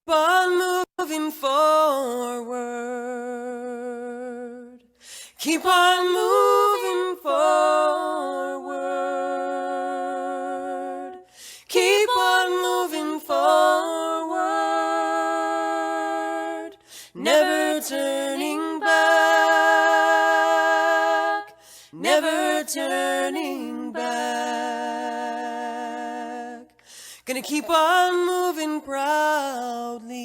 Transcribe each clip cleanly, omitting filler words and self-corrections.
on moving forward. Keep on moving forward. Keep on moving forward. Never turning back. Never turning back. Gonna keep on moving proudly.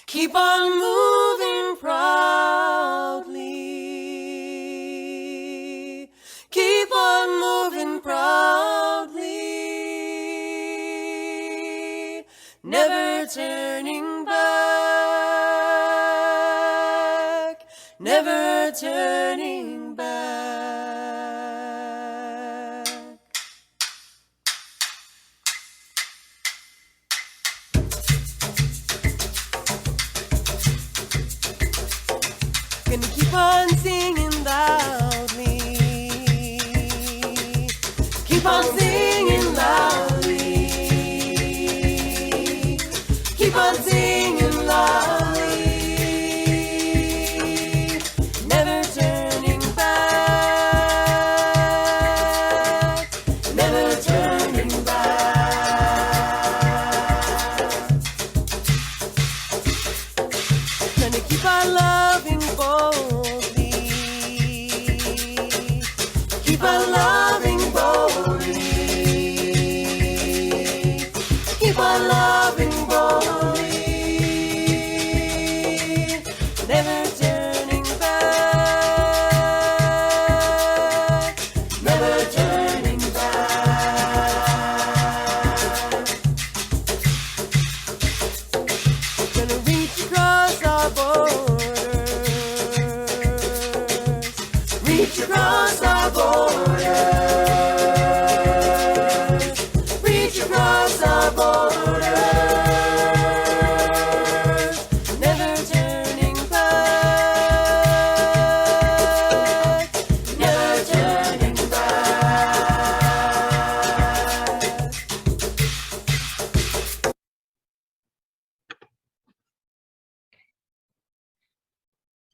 Keep on moving proudly. Keep on moving proudly. Never turning back. Never turning back. Gonna keep on singing loudly. Keep on singing loudly. Keep on singing loudly. Never turning back. Never turning back. Gonna keep on loving boldly. Keep on loving boldly. Keep on loving boldly. Never turning back. Never turning back. Gonna reach across our borders. Reach across our borders. Reach across our borders. Never turning back. Never turning back.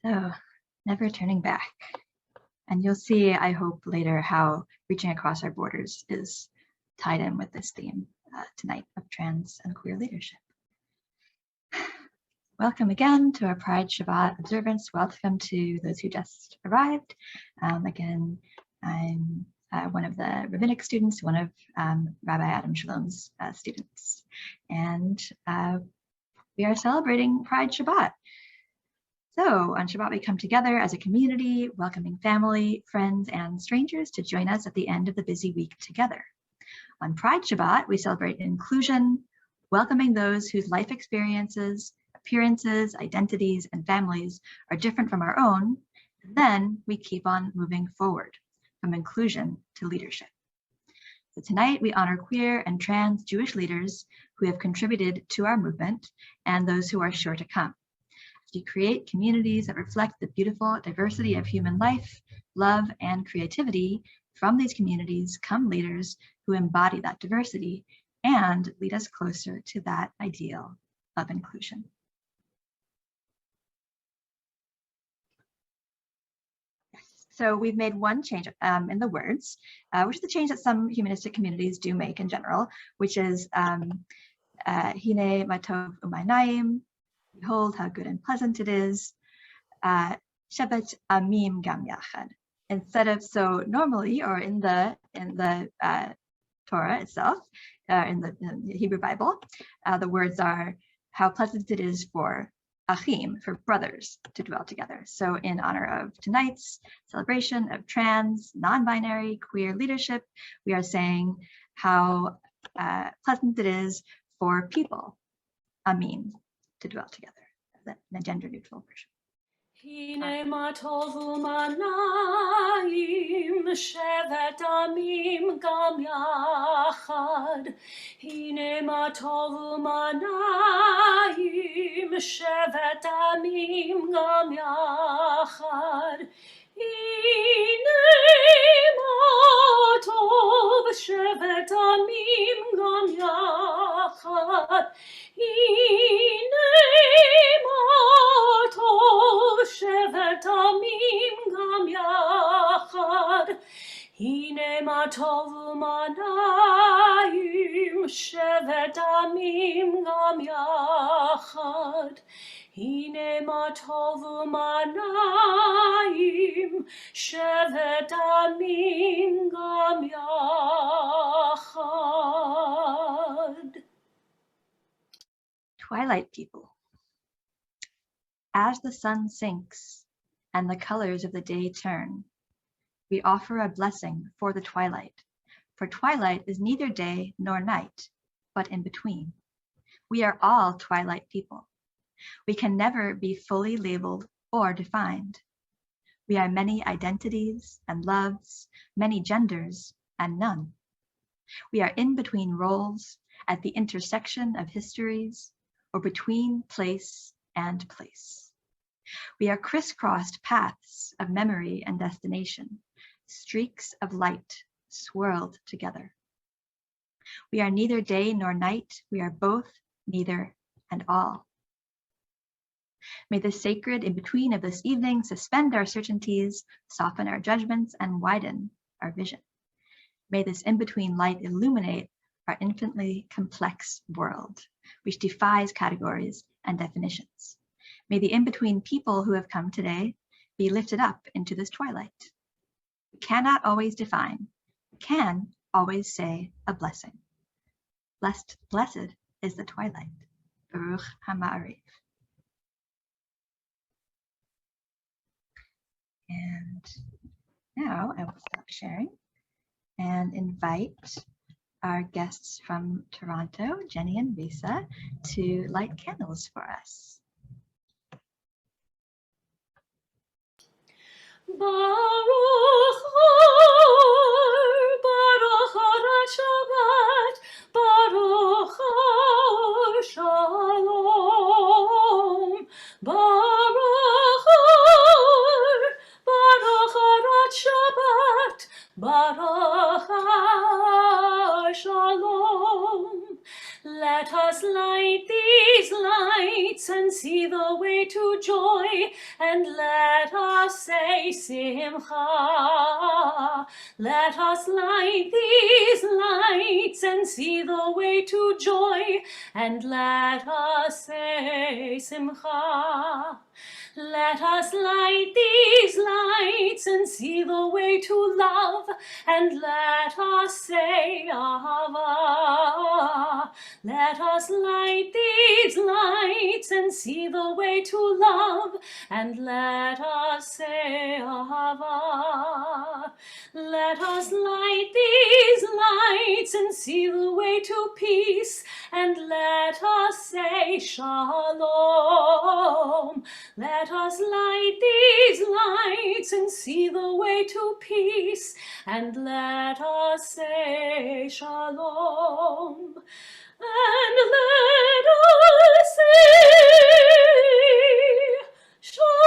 So, never turning back. And you'll see, I hope, later how reaching across our borders is tied in with this theme tonight of trans and queer leadership. Welcome again to our Pride Shabbat observance. Welcome to those who just arrived. Again, I'm one of the rabbinic students, one of Rabbi Adam Shalom's students. And we are celebrating Pride Shabbat. So on Shabbat, we come together as a community, welcoming family, friends, and strangers to join us at the end of the busy week together. On Pride Shabbat, we celebrate inclusion, welcoming those whose life experiences, appearances, identities, and families are different from our own. And then we keep on moving forward from inclusion to leadership. So tonight, we honor queer and trans Jewish leaders who have contributed to our movement and those who are sure to come. To create communities that reflect the beautiful diversity of human life, love, and creativity, from these communities come leaders who embody that diversity and lead us closer to that ideal of inclusion. Yes. So we've made one change in the words, which is the change that some humanistic communities do make in general, which is Hine matov u'maynaim. Behold how good and pleasant it is. Shabbat amim gam yachad. Instead of, so normally, or in the Torah itself, in the Hebrew Bible, the words are how pleasant it is for achim, for brothers, to dwell together. So in honor of tonight's celebration of trans, non-binary, queer leadership, we are saying how pleasant it is for people, amim, to dwell together, in a gender-neutral version. Hine matov u'maynaim shevet amim gam yachad. Hine matov u'maynaim shevet amim gam yachad. Hine matov shevet amim gam yachad. הנה מה טוב ומנעים שבת עמים גם יחד. הנה מה טוב ומנעים שבת עמים גם יחד. Twilight people. As the sun sinks and the colors of the day turn, we offer a blessing for the twilight, for twilight is neither day nor night, but in between. We are all twilight people. We can never be fully labeled or defined. We are many identities and loves, many genders and none. We are in between roles at the intersection of histories or between place and place. We are crisscrossed paths of memory and destination, streaks of light swirled together. We are neither day nor night, we are both, neither, and all. May the sacred in-between of this evening suspend our certainties, soften our judgments, and widen our vision. May this in-between light illuminate our infinitely complex world, which defies categories and definitions. May the in-between people who have come today be lifted up into this twilight. We cannot always define, we can always say a blessing. Blessed is the twilight. Baruch HaMa'ariv. And now I will stop sharing and invite our guests from Toronto, Jenny and Lisa, to light candles for us. Baruch Pride Shabbat, Baruch Shalom, Baruch Pride Shabbat, Baruch Shalom. Let us light these lights and see the way to joy, and let us say Simcha. Let us light these lights and see the way to joy, and let us say Simcha. Let us light these lights and see the way to love, and let us say Ahava. Let us light these lights and see the way to love, and let us say Ahava. Let us light these lights and see the way to peace, and let us say Shalom. Let us light these lights and see the way to peace, and let us say Shalom. And let us say Shalom.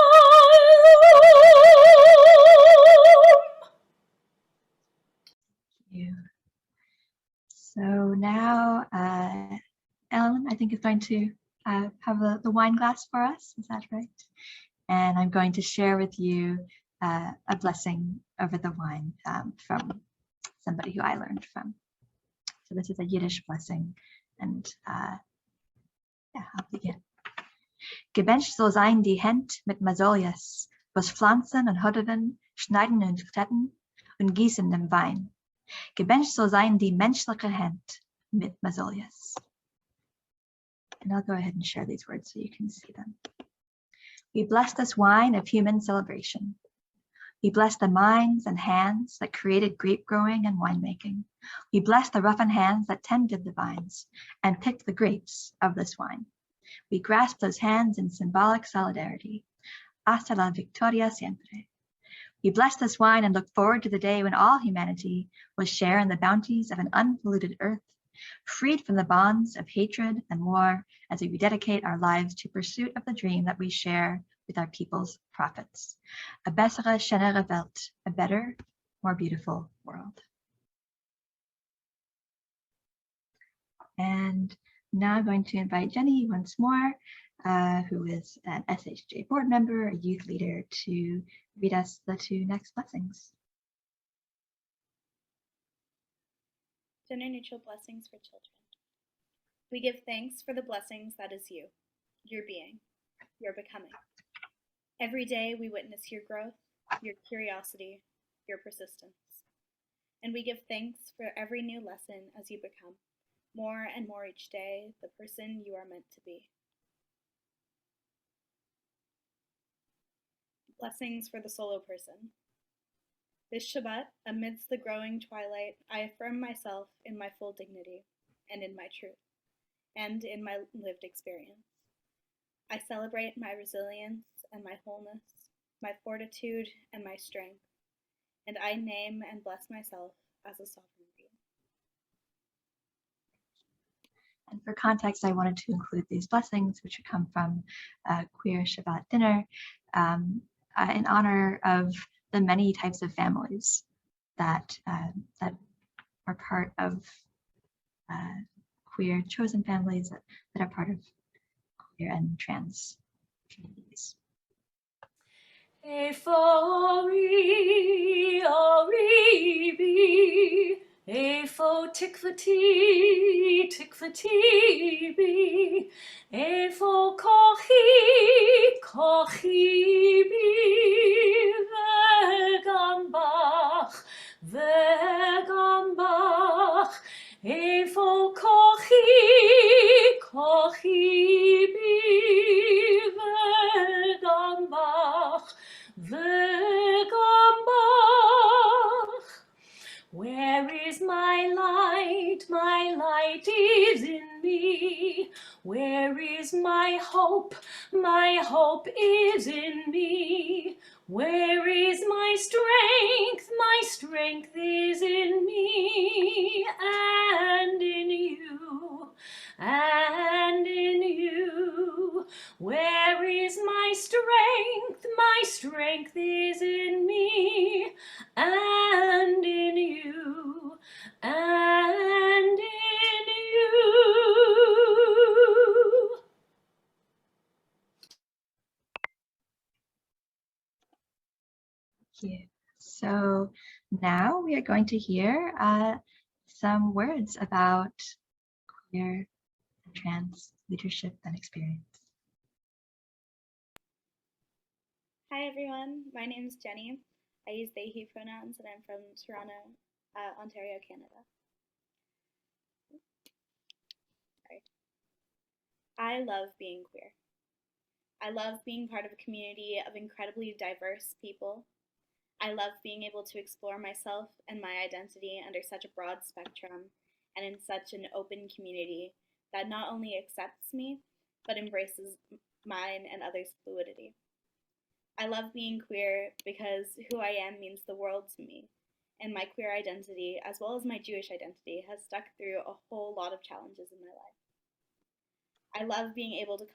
Thank you. So now Ellen, I think, is going to have the wine glass for us. Is that right? And I'm going to share with you a blessing over the wine from somebody who I learned from. So this is a Yiddish blessing, and I'll begin. Gebencht soll sein die Hand mit Mazolias, was pflanzen und hodden, schneiden und retten und gießen dem Wein. Gebencht soll sein die menschliche Hand mit Mazolias. And I'll go ahead and share these words so you can see them. We bless this wine of human celebration. We bless the minds and hands that created grape growing and winemaking. We bless the roughened hands that tended the vines and picked the grapes of this wine. We grasp those hands in symbolic solidarity. Hasta la victoria siempre. We bless this wine and look forward to the day when all humanity will share in the bounties of an unpolluted earth, freed from the bonds of hatred and war, as we rededicate our lives to pursuit of the dream that we share with our people's prophets. A bessere, schönere Welt, a better, more beautiful world. And now I'm going to invite Jenny once more, who is an IISHJ board member, a youth leader, to read us the two next blessings. Gender-neutral blessings for children. We give thanks for the blessings that is you, your being, your becoming. Every day we witness your growth, your curiosity, your persistence. And we give thanks for every new lesson as you become, more and more each day, the person you are meant to be. Blessings for the solo person. This Shabbat, amidst the growing twilight, I affirm myself in my full dignity and in my truth, and in my lived experience. I celebrate my resilience and my wholeness, my fortitude and my strength, and I name and bless myself as a sovereign being. And for context, I wanted to include these blessings, which would come from a Queer Shabbat dinner, in honor of the many types of families that that are part of queer chosen families, that are part of queer and trans communities. Efori oribi, efo tikvati, tikvati bi, efo kochi, kochi bi, vegambach, vegambach, efo kochi, kochi bi, vegambach, vegambach. Where is my light? My light is in me. Where is my hope? My hope is in me. Where is my strength? My strength is in me and in you, and in you. Where is my strength? My strength is in me and in you, and in you. Thank you. So now we are going to hear some words about queer and trans leadership and experience. Hi everyone, my name is Jenny. I use they, he pronouns, and I'm from Toronto, Ontario, Canada. Sorry. I love being queer. I love being part of a community of incredibly diverse people. I love being able to explore myself and my identity under such a broad spectrum and in such an open community that not only accepts me, but embraces mine and others' fluidity. I love being queer because who I am means the world to me, and my queer identity, as well as my Jewish identity, has stuck through a whole lot of challenges in my life. I love being able to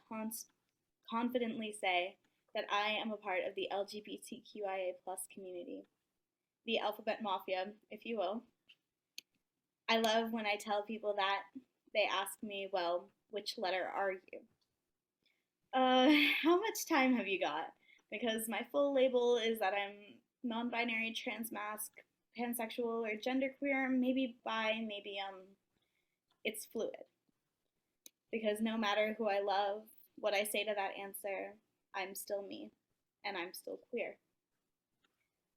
confidently say that I am a part of the LGBTQIA+ community, the alphabet mafia, if you will. I love when I tell people that. They ask me, well, which letter are you? How much time have you got? Because my full label is that I'm non-binary, transmasc, pansexual, or genderqueer, maybe bi, maybe it's fluid. Because no matter who I love, what I say to that answer, I'm still me, and I'm still queer.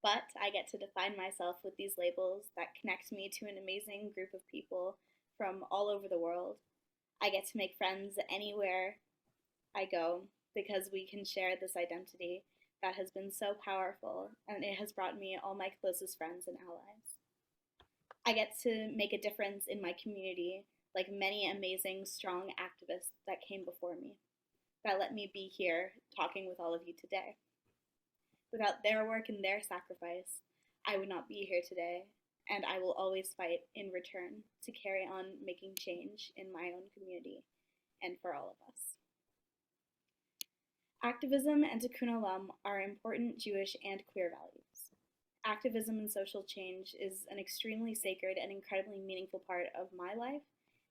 But I get to define myself with these labels that connect me to an amazing group of people from all over the world. I get to make friends anywhere I go because we can share this identity that has been so powerful, and it has brought me all my closest friends and allies. I get to make a difference in my community, like many amazing, strong activists that came before me, that let me be here talking with all of you today. Without their work and their sacrifice, I would not be here today, and I will always fight in return to carry on making change in my own community and for all of us. Activism and tikkun olam are important Jewish and queer values. Activism and social change is an extremely sacred and incredibly meaningful part of my life,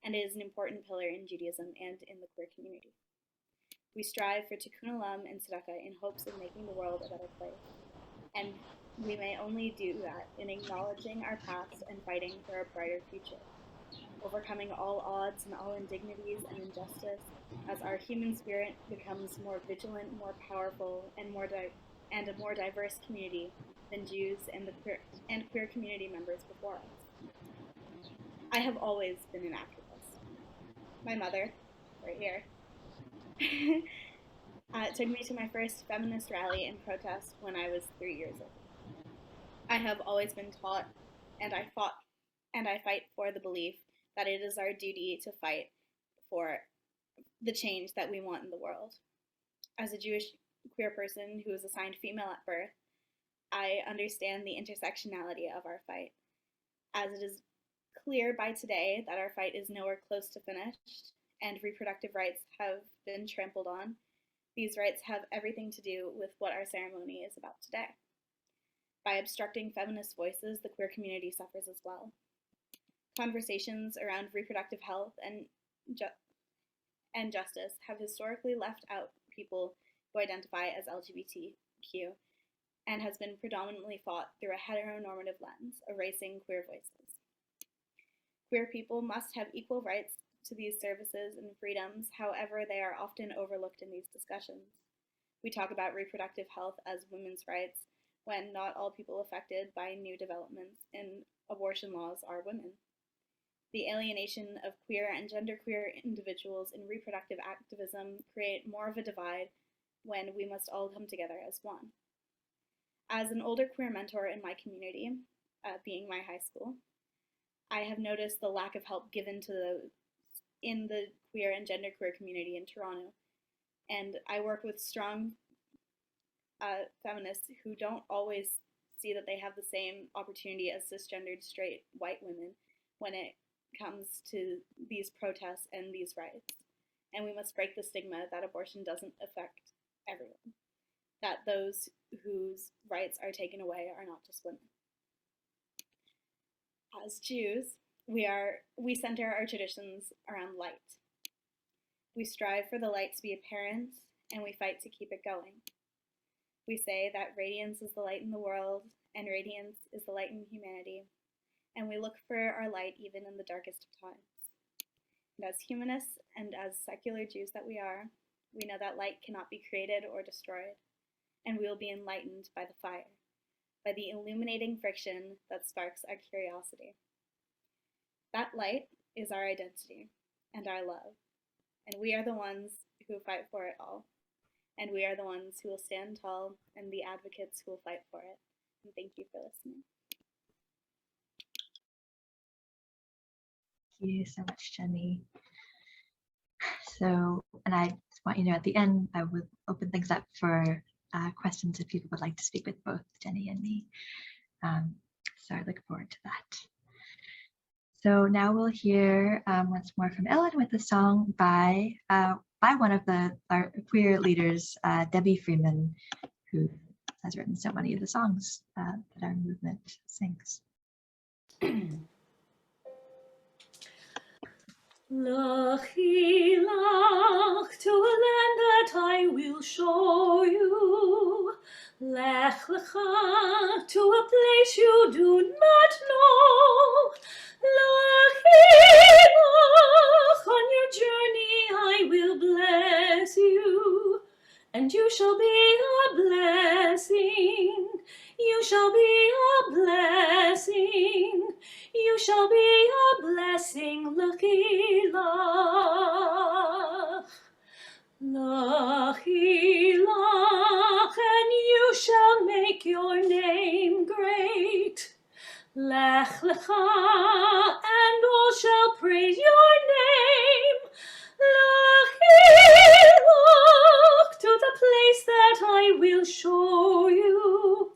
and it is an important pillar in Judaism and in the queer community. We strive for tikkun olam and tzedakah in hopes of making the world a better place, and we may only do that in acknowledging our past and fighting for a brighter future, overcoming all odds and all indignities and injustice as our human spirit becomes more vigilant, more powerful, and a more diverse community than Jews and queer community members before us. I have always been an activist. My mother, right here, took me to my first feminist rally and protest when I was 3 years old. I have always been taught, and I fight for the belief that it is our duty to fight for the change that we want in the world. As a Jewish queer person who was assigned female at birth, I understand the intersectionality of our fight, as it is clear by today that our fight is nowhere close to finished and reproductive rights have been trampled on. These rights have everything to do with what our ceremony is about today. By obstructing feminist voices, the queer community suffers as well. Conversations around reproductive health and justice have historically left out people who identify as LGBTQ and has been predominantly fought through a heteronormative lens, erasing queer voices. Queer people must have equal rights to these services and freedoms, however, they are often overlooked in these discussions. We talk about reproductive health as women's rights when not all people affected by new developments in abortion laws are women. The alienation of queer and genderqueer individuals in reproductive activism create more of a divide when we must all come together as one. As an older queer mentor in my community, being my high school, I have noticed the lack of help given in the queer and genderqueer community in Toronto. And I work with strong feminists who don't always see that they have the same opportunity as cisgendered straight white women when it comes to these protests and these rights. And we must break the stigma that abortion doesn't affect everyone, that those whose rights are taken away are not just women. As Jews, we center our traditions around light. We strive for the light to be apparent, and we fight to keep it going. We say that radiance is the light in the world, and radiance is the light in humanity, and we look for our light even in the darkest of times. And as humanists and as secular Jews that we are, we know that light cannot be created or destroyed, and we will be enlightened by the fire, by the illuminating friction that sparks our curiosity. That light is our identity and our love, and we are the ones who fight for it all, and we are the ones who will stand tall and the advocates who will fight for it. And thank you for listening. Thank you so much, Jenny. So, and I just want you to know at the end, I would open things up for questions if people would like to speak with both Jenny and me. So I look forward to that. So now we'll hear once more from Ellen with a song by one of our queer leaders, Debbie Freeman, who has written so many of the songs that our movement sings. Lechi lach to a land that I will show you. Lech lecha to a place you do not know. Lechi lach on your journey I will bless you, and you shall be a blessing. You shall be a blessing. You shall be a blessing, Lechi lach. Lechi lach, and you shall make your name great. Lech lecha, and all shall praise your name. Lechi lach, to the place that I will show you.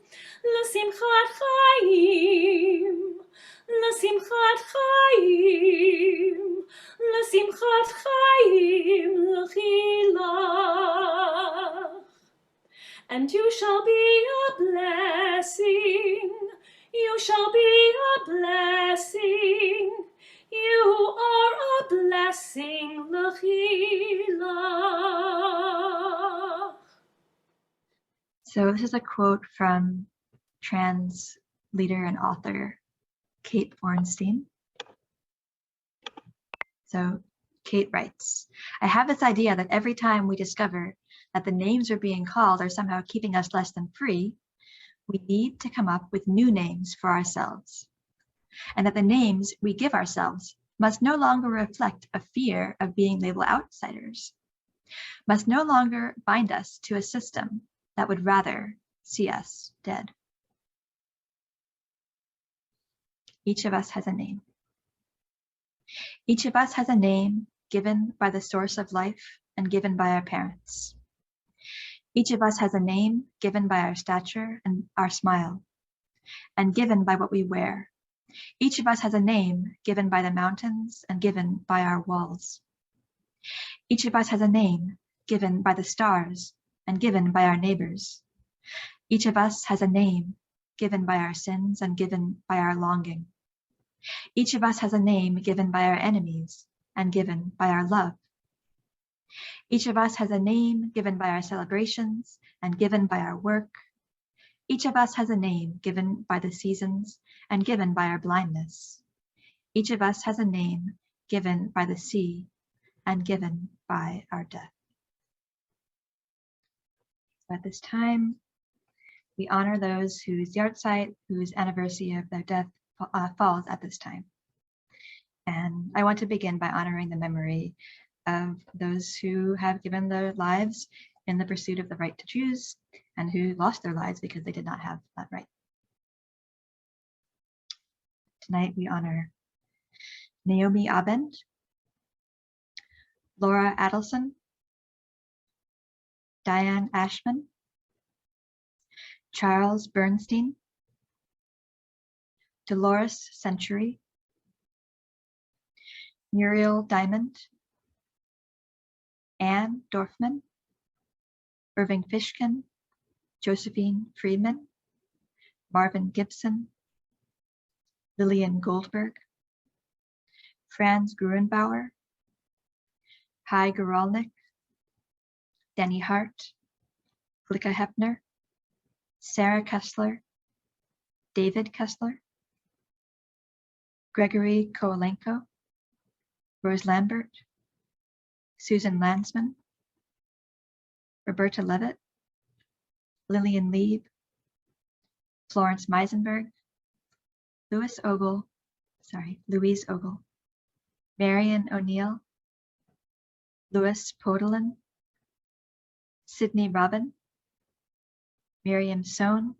L'simchat chayim. L'simchat chayim, l'simchat chayim, lechi lach. And you shall be a blessing, you shall be a blessing, you are a blessing. sing l'chilach. So this is a quote from trans leader and author Kate Bornstein. So Kate writes, I have this idea that every time we discover that the names we're being called are somehow keeping us less than free, we need to come up with new names for ourselves. And that the names we give ourselves must no longer reflect a fear of being labeled outsiders, must no longer bind us to a system that would rather see us dead. Each of us has a name. Each of us has a name given by the source of life and given by our parents. Each of us has a name given by our stature and our smile, and given by what we wear. Each of us has a name given by the mountains and given by our walls. Each of us has a name given by the stars and given by our neighbors. Each of us has a name given by our sins and given by our longing. Each of us has a name given by our enemies and given by our love. Each of us has a name given by our celebrations and given by our work. Each of us has a name given by the seasons and given by our blindness. Each of us has a name given by the sea and given by our death. So at this time, we honor those whose yahrzeit, whose anniversary of their death falls at this time. And I want to begin by honoring the memory of those who have given their lives in the pursuit of the right to choose and who lost their lives because they did not have that right. Tonight we honor Naomi Abend, Laura Adelson, Diane Ashman, Charles Bernstein, Dolores Century, Muriel Diamond, Anne Dorfman, Irving Fishkin, Josephine Friedman, Marvin Gibson, Lillian Goldberg, Franz Gruenbauer, Hai Guralnik, Denny Hart, Glika Hepner, Sarah Kessler, David Kessler, Gregory Kowalenko, Rose Lambert, Susan Landsman, Roberta Levitt, Lillian Lieb, Florence Meisenberg, Louise Ogle, Marion O'Neill, Louis Podolin, Sydney Robin, Miriam Sohn,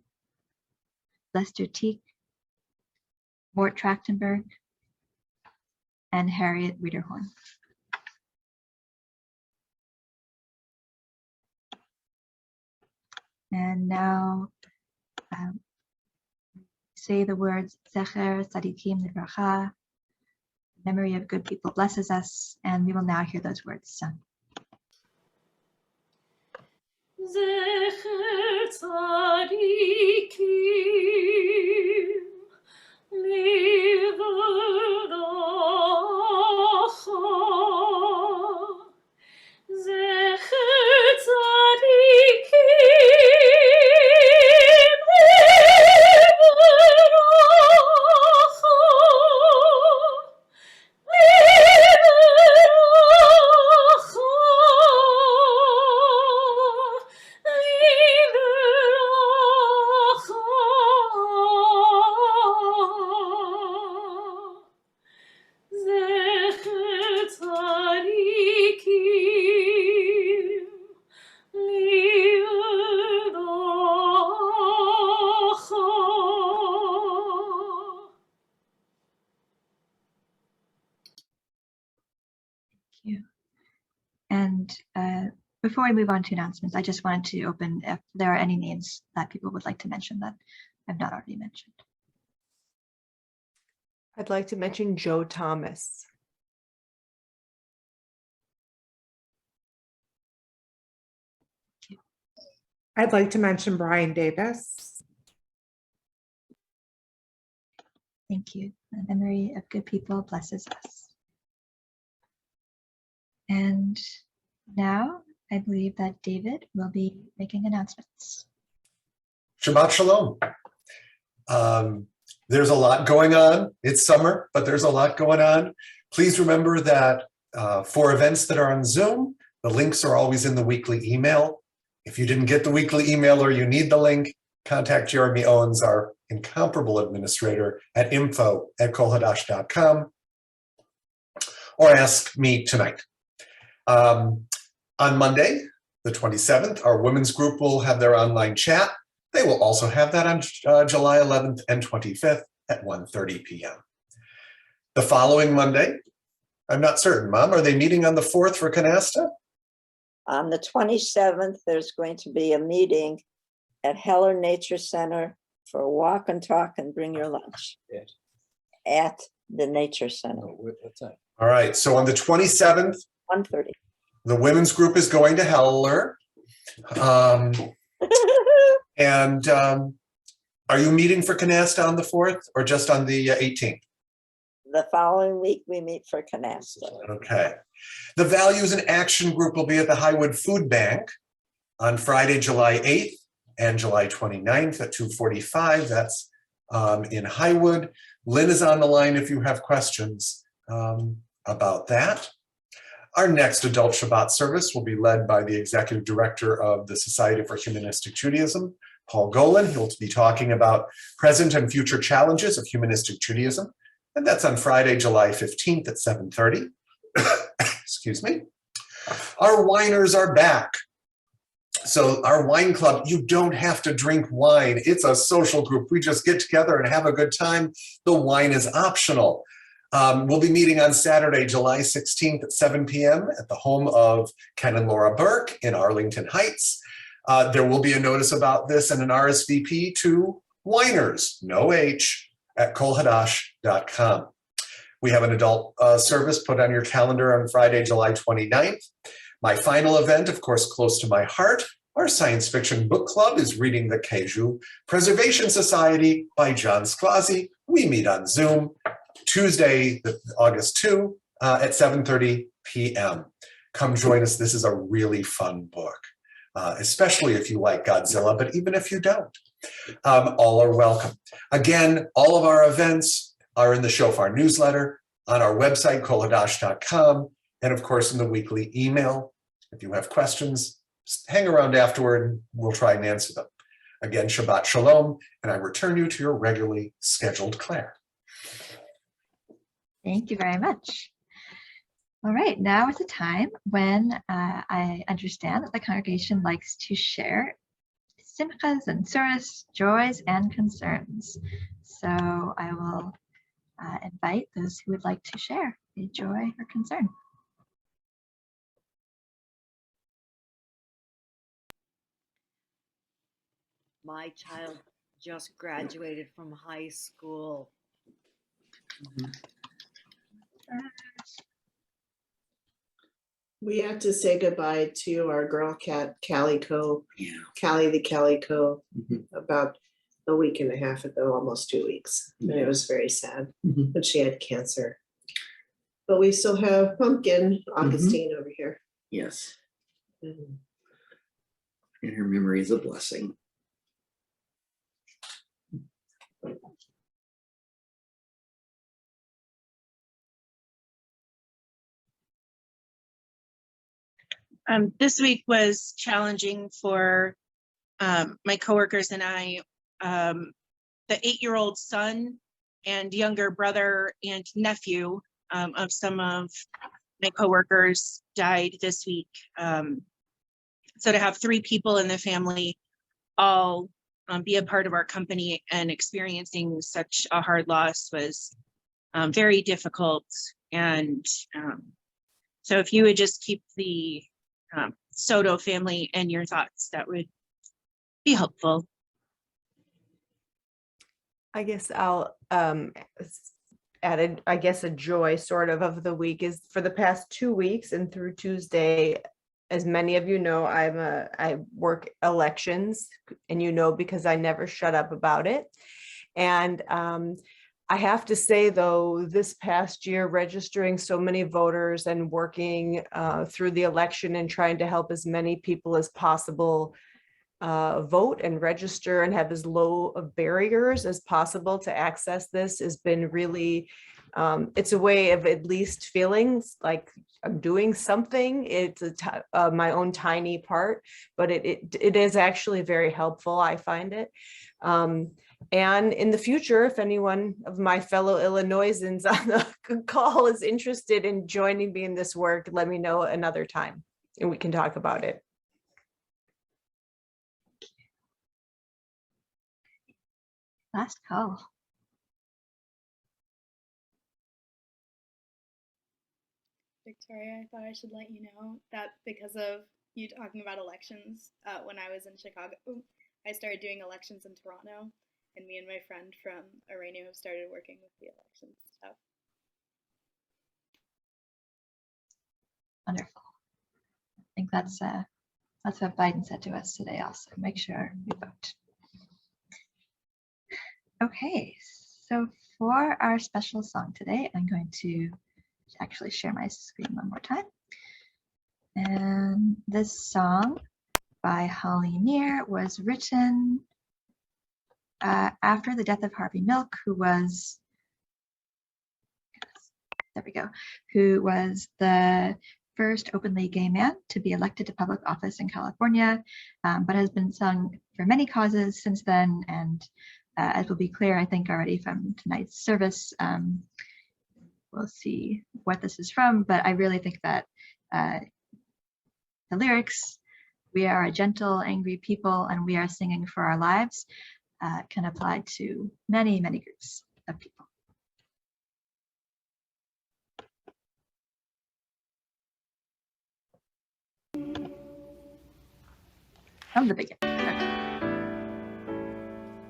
Lester Teague, Mort Trachtenberg, and Harriet Wiederhorn. And now say the words Zecher Tzadikim Livracha, memory of good people blesses us, and we will now hear those words sung. Zecher Tzadikim Livracha, Zecher Tzadikim Livracha, And before we move on to announcements, I just wanted to open if there are any names that people would like to mention that I've not already mentioned. I'd like to mention Joe Thomas. I'd like to mention Brian Davis. Thank you. The memory of good people blesses us. And now I believe that David will be making announcements. Shabbat Shalom. There's a lot going on. It's summer, but there's a lot going on. Please remember that for events that are on Zoom, the links are always in the weekly email. If you didn't get the weekly email or you need the link, contact Jeremy Owens, our incomparable administrator, at info@kolhadash.com, or ask me tonight. On Monday, the 27th, our women's group will have their online chat. They will also have that on July 11th and 25th at 1:30 p.m. The following Monday, I'm not certain, Mom, are they meeting on the 4th for Canasta? On the 27th, there's going to be a meeting at Heller Nature Center for a walk and talk and bring your lunch. Yes. At the Nature Center, What time? All right, so on the 27th, 1:30. the women's group is going to Heller. And are you meeting for Canasta on the 4th or just on the 18th? The following week, we meet for Canasta. Okay. The Values and Action Group will be at the Highwood Food Bank on Friday, July 8th and July 29th at 2:45. That's in Highwood. Lynn is on the line if you have questions about that. Our next Adult Shabbat service will be led by the Executive Director of the Society for Humanistic Judaism, Paul Golan. He'll be talking about present and future challenges of humanistic Judaism. And that's on Friday, July 15th at 7:30. Excuse me. Our winers are back. So our wine club, you don't have to drink wine. It's a social group. We just get together and have a good time. The wine is optional. We'll be meeting on Saturday, July 16th at 7 p.m. at the home of Ken and Laura Burke in Arlington Heights. There will be a notice about this and an RSVP to winers, no H, at kolhadash.com. We have an adult service put on your calendar on Friday, July 29th. My final event, of course, close to my heart, our science fiction book club is reading The Keju Preservation Society by John Sclazzi. We meet on Zoom Tuesday, August 2 at 7:30 p.m. Come join us. This is a really fun book, especially if you like Godzilla, but even if you don't, all are welcome. Again, all of our events are in the Shofar newsletter, on our website, kolhadash.com, and of course in the weekly email. If you have questions, just hang around afterward and we'll try and answer them. Again, Shabbat Shalom, and I return you to your regularly scheduled Claire. Thank you very much. All right, now is the time when I understand that the congregation likes to share simchas and suras, joys and concerns. So I will invite those who would like to share a joy or concern. My child just graduated from high school. We have to say goodbye to our girl cat, Calico, Yeah. Callie the Calico, Mhm. about a week and a half ago, almost 2 weeks. And it was very sad, Mhm. but she had cancer. But we still have Pumpkin, Augustine over here. Yes. And And her memory is a blessing. This week was challenging for my coworkers and I. The 8-year-old son and younger brother and nephew of some of my coworkers died this week. So to have 3 people in the family all be a part of our company and experiencing such a hard loss was very difficult. And so if you would just keep the Soto family in your thoughts, that would be helpful. I guess I'll add, a joy sort of the week is for the past 2 weeks and through Tuesday. As many of you know, I work elections, and because I never shut up about it. And I have to say, though, this past year, registering so many voters and working through the election and trying to help as many people as possible vote and register and have as low of barriers as possible to access this has been really, it's a way of at least feeling like I'm doing something. It's my own tiny part, but it is actually very helpful. I find it. And in the future, if anyone of my fellow Illinoisans on the call is interested in joining me in this work, let me know another time and we can talk about it. Last call. Victoria, I thought I should let you know that because of you talking about elections, when I was in Chicago, I started doing elections in Toronto, and me and my friend from Arenu have started working with the elections stuff. Wonderful. I think that's what Biden said to us today also. Make sure you vote. Okay, so for our special song today, I'm going to actually share my screen one more time. And this song by Holly Near was written after the death of Harvey Milk, who was, there we go, who was the first openly gay man to be elected to public office in California, but has been sung for many causes since then. And as will be clear, I think already from tonight's service, we'll see what this is from, but I really think that the lyrics, "We are a gentle, angry people, and we are singing for our lives," can apply to many, many groups of people. From the beginning.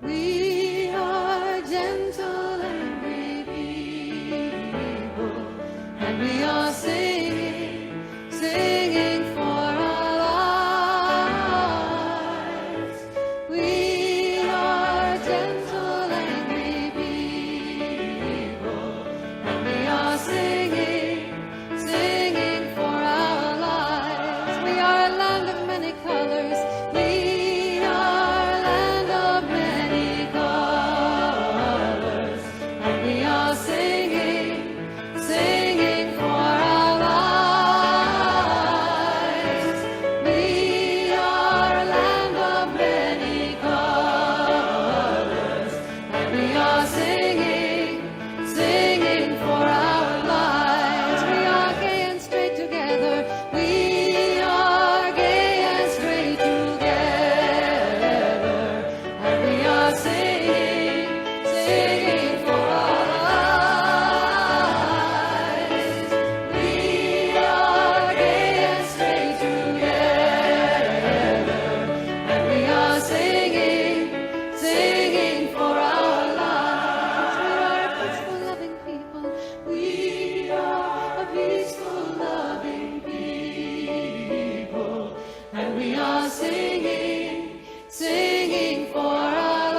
We are gentle, angry people, and we are singing, singing for our lives. We are gentle, angry people, and we are singing, singing for our lives. We are a land of many colors. We are a land of many colors, and we are singing, singing for our lives. We are a land of many colors, and we are singing, singing for our lives. We are gay and straight together. We are gay and straight together, and we are singing, singing for our lives. We are gay and straight together, and we are singing, singing for our lives. We are a peaceful, loving people. We are a peaceful, loving people, and we are singing, singing for our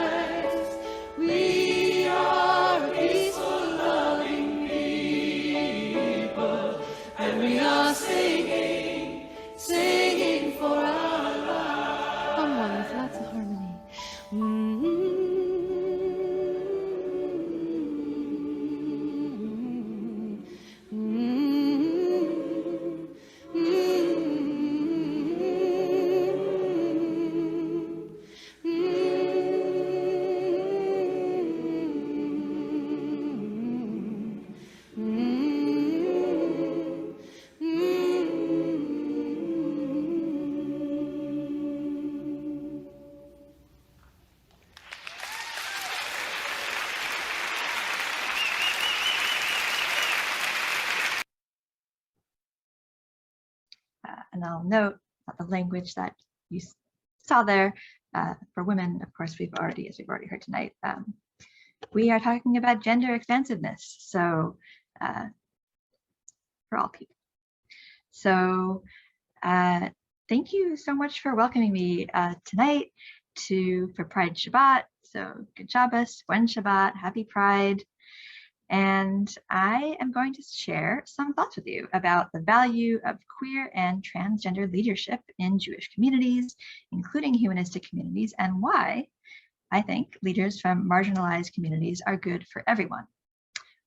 lives. We are a peaceful, loving people, and we are singing, singing for our lives. Come on, with lots of harmony. And I'll note that the language that you saw there for women, of course, as we've already heard tonight, we are talking about gender expansiveness. So for all people. So thank you so much for welcoming me tonight for Pride Shabbat. So good Shabbos, Buen Shabbat, happy Pride. And I am going to share some thoughts with you about the value of queer and transgender leadership in Jewish communities, including humanistic communities, and why I think leaders from marginalized communities are good for everyone,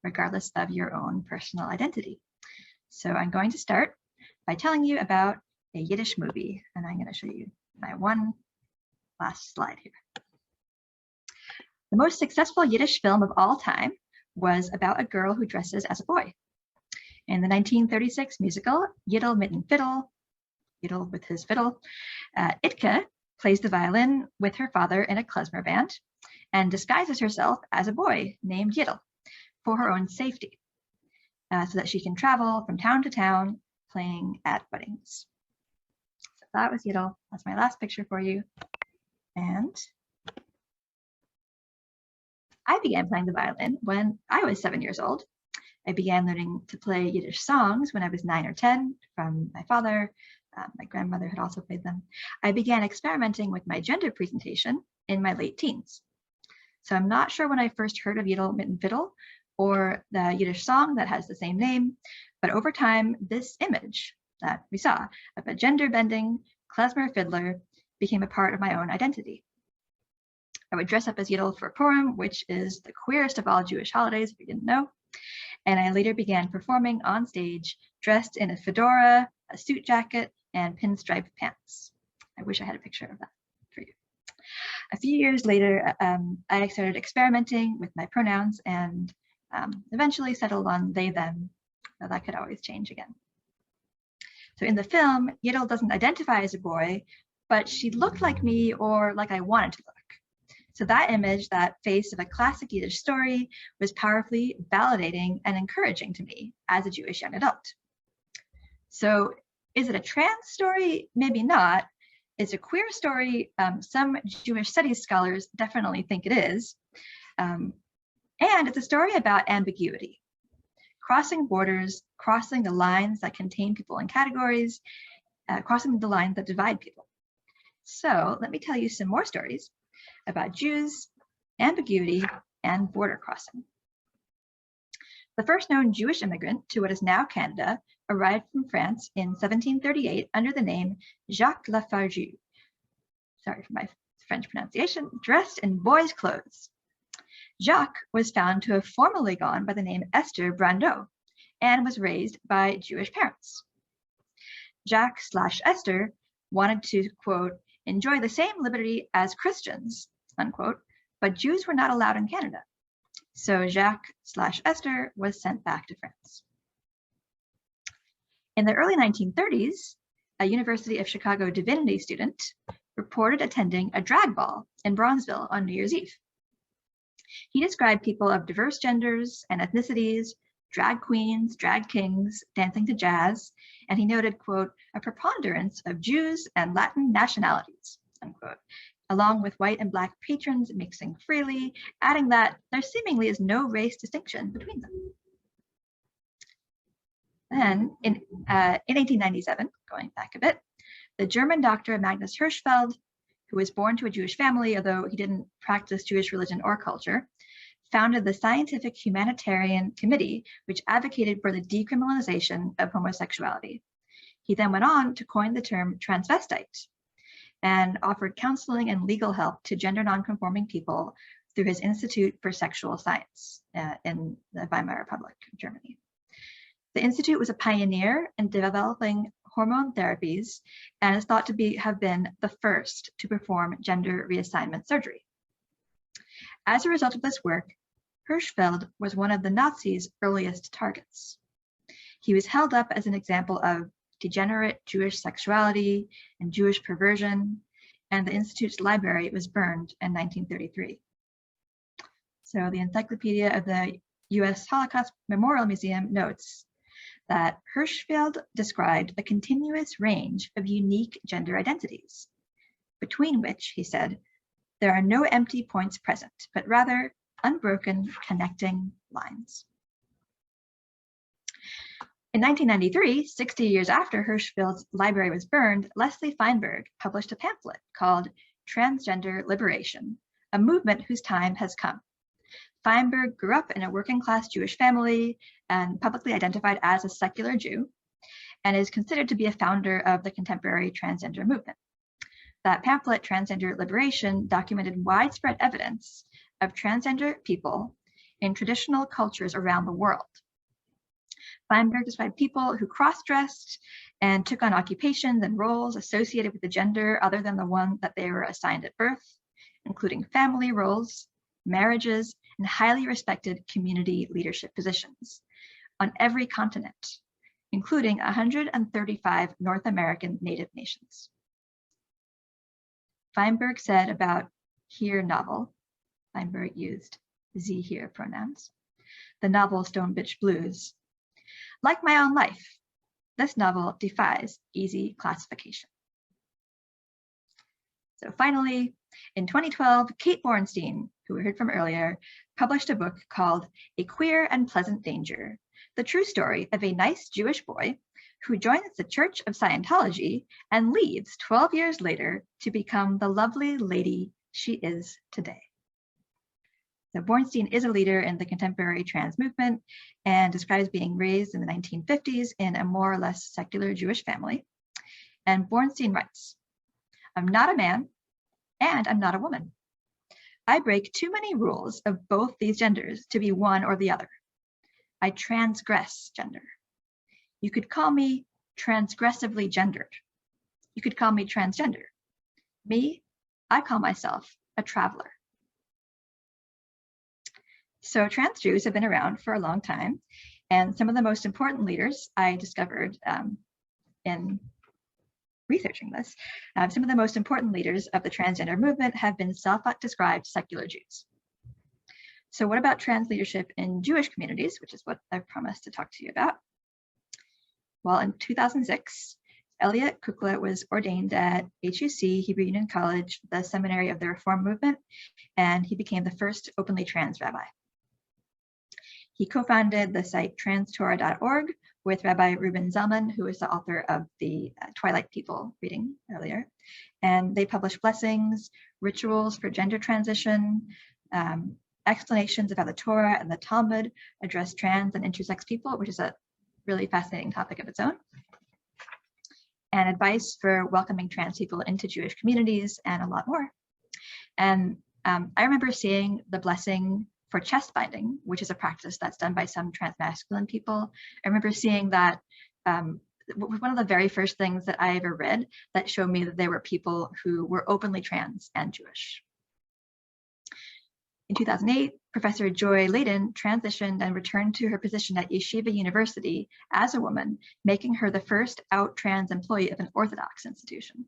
regardless of your own personal identity. So I'm going to start by telling you about a Yiddish movie, and I'm going to show you my one last slide here. The most successful Yiddish film of all time was about a girl who dresses as a boy. In the 1936 musical, Yiddle Mitten Fiddle, Yiddle with his fiddle, Itka plays the violin with her father in a klezmer band and disguises herself as a boy named Yiddle for her own safety, so that she can travel from town to town playing at weddings. So that was Yiddle. That's my last picture for you. And I began playing the violin when I was 7 years old. I began learning to play Yiddish songs when I was 9 or 10 from my father. My grandmother had also played them. I began experimenting with my gender presentation in my late teens. So I'm not sure when I first heard of Yiddle Mitten Fiddle or the Yiddish song that has the same name, but over time, this image that we saw of a gender-bending klezmer fiddler became a part of my own identity. I would dress up as Yiddle for Purim, which is the queerest of all Jewish holidays, if you didn't know. And I later began performing on stage, dressed in a fedora, a suit jacket, and pinstripe pants. I wish I had a picture of that for you. A few years later, I started experimenting with my pronouns and eventually settled on they, them. Now that could always change again. So in the film, Yiddle doesn't identify as a boy, but she looked like me or like I wanted to look. So that image, that face of a classic Yiddish story, was powerfully validating and encouraging to me as a Jewish young adult. So is it a trans story? Maybe not. It's a queer story. Some Jewish studies scholars definitely think it is. And it's a story about ambiguity, crossing borders, crossing the lines that contain people in categories, crossing the lines that divide people. So let me tell you some more stories about Jews, ambiguity, and border crossing. The first known Jewish immigrant to what is now Canada arrived from France in 1738 under the name Jacques Lafargue. Sorry for my French pronunciation, dressed in boys' clothes. Jacques was found to have formerly gone by the name Esther Brandeau and was raised by Jewish parents. Jacques/Esther wanted to, quote, enjoy the same liberty as Christians, unquote, but Jews were not allowed in Canada. So Jacques/Esther was sent back to France. In the early 1930s, a University of Chicago divinity student reported attending a drag ball in Bronzeville on New Year's Eve. He described people of diverse genders and ethnicities, drag queens, drag kings, dancing to jazz, and he noted, quote, a preponderance of Jews and Latin nationalities, unquote, along with white and black patrons mixing freely, adding that there seemingly is no race distinction between them. Then in 1897, going back a bit, the German doctor Magnus Hirschfeld, who was born to a Jewish family, although he didn't practice Jewish religion or culture, founded the Scientific Humanitarian Committee, which advocated for the decriminalization of homosexuality. He then went on to coin the term transvestite and offered counseling and legal help to gender nonconforming people through his Institute for Sexual Science in the Weimar Republic of Germany. The Institute was a pioneer in developing hormone therapies and is thought to have been the first to perform gender reassignment surgery. As a result of this work, Hirschfeld was one of the Nazis' earliest targets. He was held up as an example of degenerate Jewish sexuality and Jewish perversion, and the Institute's library was burned in 1933. So the Encyclopedia of the U.S. Holocaust Memorial Museum notes that Hirschfeld described a continuous range of unique gender identities, between which, he said, there are no empty points present, but rather unbroken connecting lines. In 1993, 60 years after Hirschfeld's library was burned, Leslie Feinberg published a pamphlet called Transgender Liberation, a movement whose time has come. Feinberg grew up in a working-class Jewish family and publicly identified as a secular Jew, and is considered to be a founder of the contemporary transgender movement. That pamphlet, Transgender Liberation, documented widespread evidence of transgender people in traditional cultures around the world. Feinberg described people who cross-dressed and took on occupations and roles associated with the gender other than the one that they were assigned at birth, including family roles, marriages, and highly respected community leadership positions on every continent, including 135 North American Native nations. Feinberg said about Here novel, Feinberg used Z here pronouns, the novel Stone Bitch Blues, like my own life, this novel defies easy classification. So finally, in 2012, Kate Bornstein, who we heard from earlier, published a book called A Queer and Pleasant Danger, the true story of a nice Jewish boy who joins the Church of Scientology and leaves 12 years later to become the lovely lady she is today. So Bornstein is a leader in the contemporary trans movement and describes being raised in the 1950s in a more or less secular Jewish family. And Bornstein writes, "I'm not a man and I'm not a woman. I break too many rules of both these genders to be one or the other. I transgress gender. You could call me transgressively gendered. You could call me transgender. Me, I call myself a traveler." So trans Jews have been around for a long time, and some of the most important leaders I discovered in researching this, some of the most important leaders of the transgender movement have been self-described secular Jews. So what about trans leadership in Jewish communities, which is what I've promised to talk to you about? Well, in 2006, Elliot Kukla was ordained at HUC, Hebrew Union College, the seminary of the Reform movement, and he became the first openly trans rabbi. He co-founded the site transtorah.org with Rabbi Reuben Zellman, who is the author of the Twilight People reading earlier. And they publish blessings, rituals for gender transition, explanations of how the Torah and the Talmud address trans and intersex people, which is a really fascinating topic of its own, and advice for welcoming trans people into Jewish communities, and a lot more. And I remember seeing the blessing for chest binding, which is a practice that's done by some transmasculine people. I remember seeing that was one of the very first things that I ever read that showed me that there were people who were openly trans and Jewish. In 2008, Professor Joy Layden transitioned and returned to her position at Yeshiva University as a woman, making her the first out trans employee of an Orthodox institution.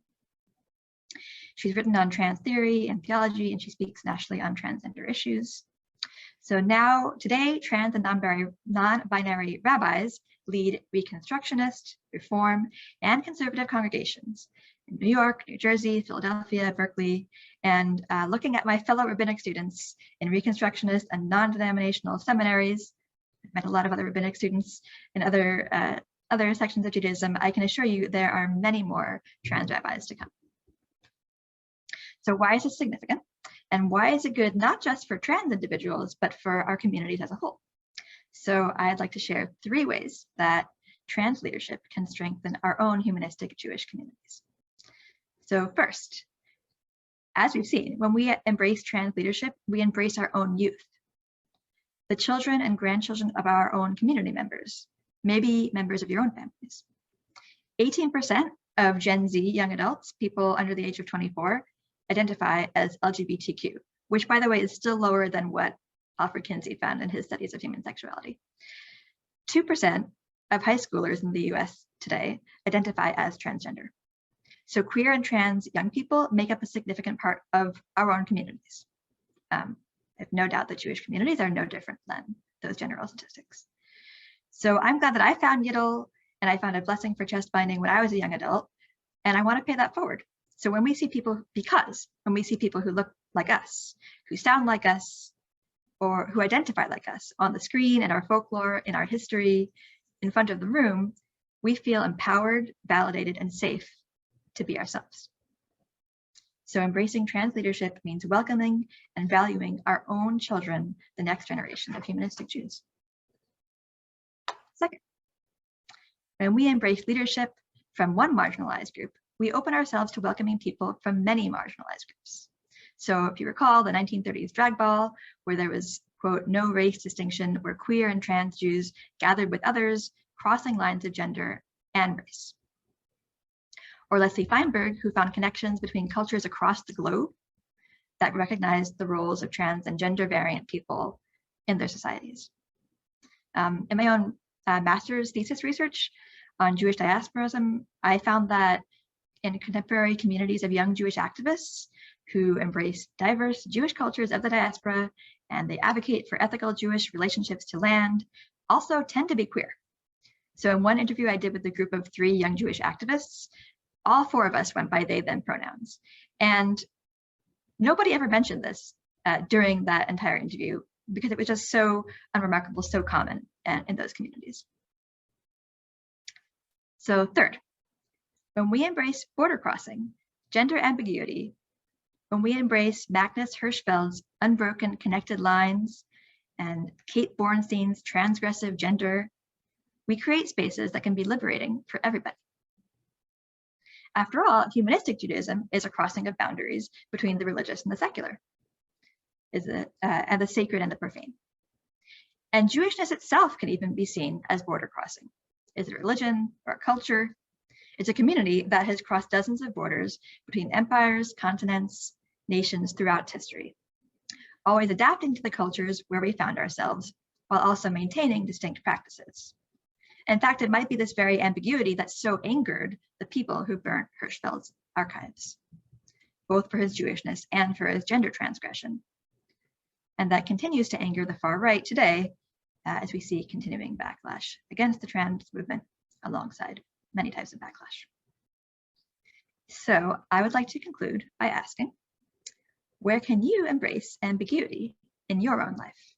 She's written on trans theory and theology, and she speaks nationally on transgender issues. So now, today, trans and non-binary rabbis lead Reconstructionist, Reform, and conservative congregations in New York, New Jersey, Philadelphia, Berkeley, and looking at my fellow rabbinic students in Reconstructionist and non-denominational seminaries, I've met a lot of other rabbinic students in other sections of Judaism, I can assure you there are many more trans rabbis to come. So why is this significant? And why is it good not just for trans individuals, but for our communities as a whole? So I'd like to share 3 ways that trans leadership can strengthen our own humanistic Jewish communities. So first, as we've seen, when we embrace trans leadership, we embrace our own youth, the children and grandchildren of our own community members, maybe members of your own families. 18% of Gen Z young adults, people under the age of 24, identify as LGBTQ, which, by the way, is still lower than what Alfred Kinsey found in his studies of human sexuality. 2% of high schoolers in the US today identify as transgender. So queer and trans young people make up a significant part of our own communities. I have no doubt that Jewish communities are no different than those general statistics. So I'm glad that I found Yiddle and I found a blessing for chest binding when I was a young adult, and I want to pay that forward. So when we see people, when we see people who look like us, who sound like us, or who identify like us on the screen, in our folklore, in our history, in front of the room, we feel empowered, validated, and safe to be ourselves. So embracing trans leadership means welcoming and valuing our own children, the next generation of humanistic Jews. Second, when we embrace leadership from one marginalized group, we open ourselves to welcoming people from many marginalized groups. So if you recall the 1930s drag ball, where there was, quote, no race distinction, where queer and trans Jews gathered with others, crossing lines of gender and race. Or Leslie Feinberg, who found connections between cultures across the globe that recognized the roles of trans and gender variant people in their societies. In my own master's thesis research on Jewish diasporism, I found that in contemporary communities of young Jewish activists who embrace diverse Jewish cultures of the diaspora and they advocate for ethical Jewish relationships to land, also tend to be queer. So in one interview I did with a group of 3 young Jewish activists, all 4 of us went by they, them pronouns. And nobody ever mentioned this during that entire interview because it was just so unremarkable, so common in those communities. So third, when we embrace border crossing, gender ambiguity, when we embrace Magnus Hirschfeld's unbroken connected lines and Kate Bornstein's transgressive gender, we create spaces that can be liberating for everybody. After all, humanistic Judaism is a crossing of boundaries between the religious and the secular, and the sacred and the profane. And Jewishness itself can even be seen as border crossing. Is it a religion or a culture? It's a community that has crossed dozens of borders between empires, continents, nations throughout history, always adapting to the cultures where we found ourselves, while also maintaining distinct practices. In fact, it might be this very ambiguity that so angered the people who burnt Hirschfeld's archives, both for his Jewishness and for his gender transgression. And that continues to anger the far right today, as we see continuing backlash against the trans movement alongside many types of backlash. So I would like to conclude by asking, where can you embrace ambiguity in your own life?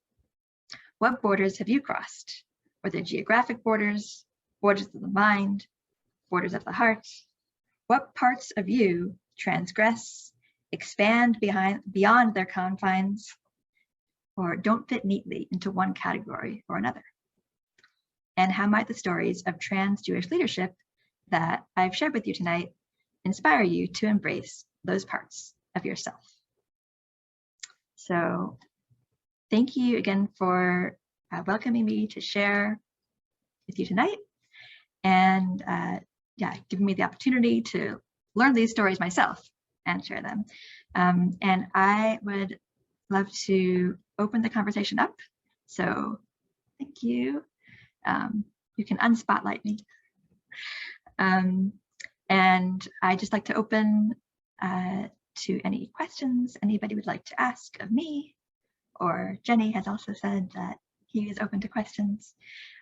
What borders have you crossed? Whether geographic borders, borders of the mind, borders of the heart? What parts of you transgress, expand beyond their confines, or don't fit neatly into one category or another? And how might the stories of trans Jewish leadership that I've shared with you tonight inspire you to embrace those parts of yourself? So thank you again for welcoming me to share with you tonight, and giving me the opportunity to learn these stories myself and share them. And I would love to open the conversation up. So thank you. You can unspotlight me. And I'd just like to open to any questions anybody would like to ask of me, or Jenny has also said that he is open to questions,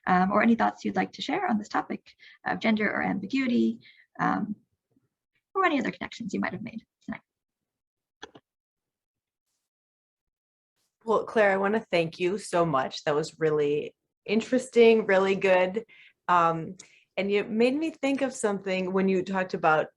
or any thoughts you'd like to share on this topic of gender or ambiguity, or any other connections you might have made tonight. Well, Claire, I want to thank you so much. That was really interesting, really good. And you made me think of something when you talked about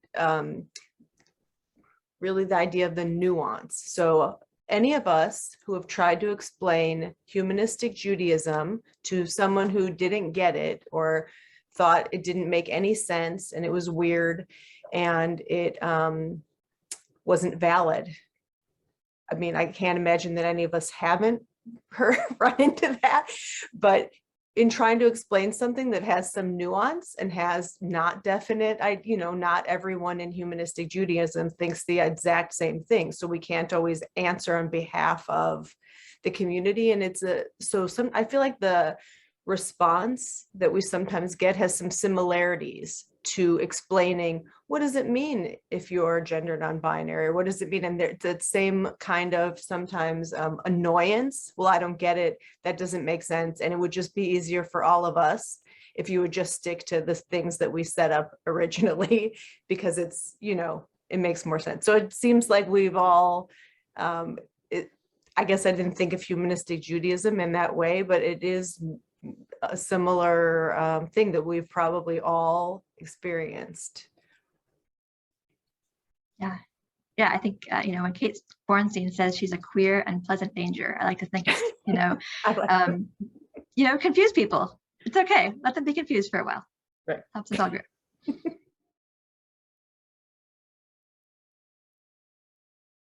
really the idea of the nuance. So any of us who have tried to explain humanistic Judaism to someone who didn't get it or thought it didn't make any sense and it was weird and it wasn't valid. I mean, I can't imagine that any of us haven't run into that, but in trying to explain something that has some nuance and has not definite, not everyone in humanistic Judaism thinks the exact same thing. So we can't always answer on behalf of the community. And I feel like the response that we sometimes get has some similarities to explaining what does it mean if you're gender non-binary, or what does it mean? And the same kind of sometimes annoyance. Well, I don't get it. That doesn't make sense. And it would just be easier for all of us if you would just stick to the things that we set up originally, because it's, it makes more sense. So it seems like we've all, I guess I didn't think of humanistic Judaism in that way, but it is a similar thing that we've probably all experienced. Yeah, yeah, I think, when Kate Bornstein says she's a queer and pleasant danger, I like to think, confuse people. It's okay. Let them be confused for a while. Right. Helps us all grow.